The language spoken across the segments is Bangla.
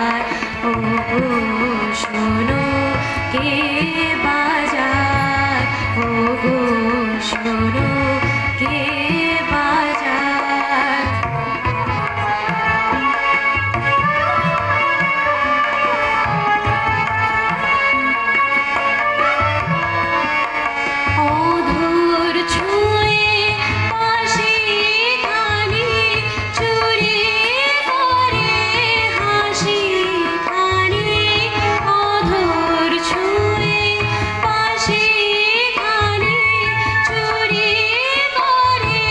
যায় ও গো শোনো কে বাজায় ও গো শোনো কে বাজায় অধর ছুঁয়ে পাশে খানি চুরি করে হাসি খানি অধর ছুঁয়ে পাশে খানি চুরি করে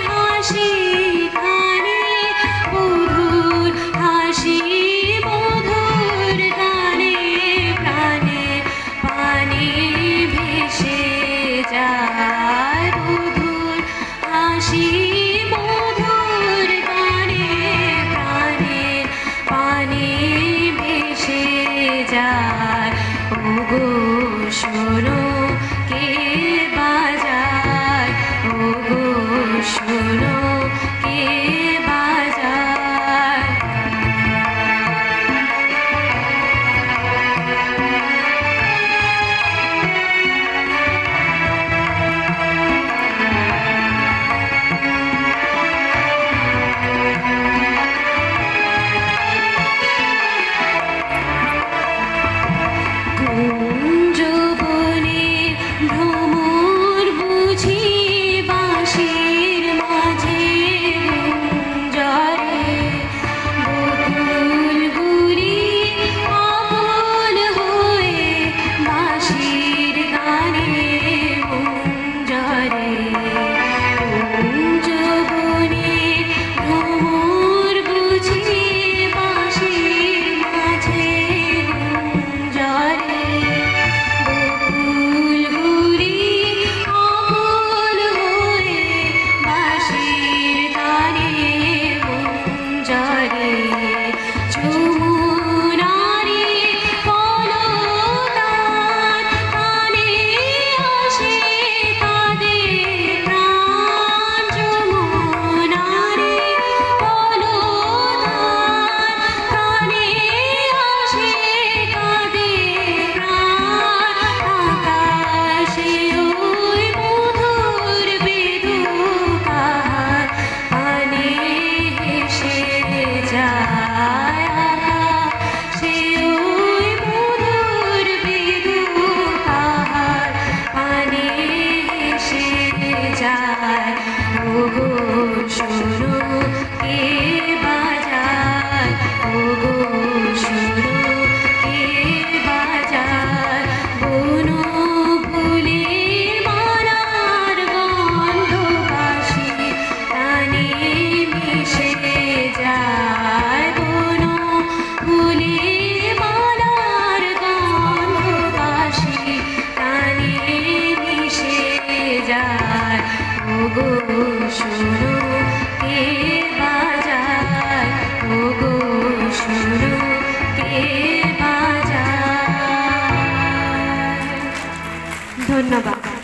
হাসি খানি মধুর হাসি মধুর গানে প্রাণে পানি ভেসে যায় মধুর হাসি মধুর গানে প্রাণে পানি ভেসে যায় ও গো শোনো কে বাজায় ও গো শোনো কে বাজায় কুঞ্জবনে ভ্রমর বুঝি বাঁশির মাঝে গুঞ্জরে বকুলগুলি আকুল হয়ে বাঁশির গানে গুঞ্জরে কুঞ্জবনে ভ্রমর বুঝি বাঁশির মাঝে গুঞ্জরে বকুলগুলি আকুল হয়ে বাঁশির গানে গুঞ্জরে যমুনারে কলতান কানে আসে তাদের প্রাণ যমুনারে কলতান কানে আসে তাদের প্রাণ আকাশে ওই মধুর বেদুকার পানে হেসে যায় আকাশে ওই মধুর বেদুকার পানে হেসে যায় ও গো শোনো কে বাজায় ও গো শোনো কে বাজায় বনো ফুলের মালার গন্ধ বাসি প্রাণে মিশে যায় বনো ফুলের মালার গন্ধ বাসি প্রাণে মিশে যায় ও গো শোনো কে বাজায় ও গো শোনো কে বাজায়। ধন্যবাদ।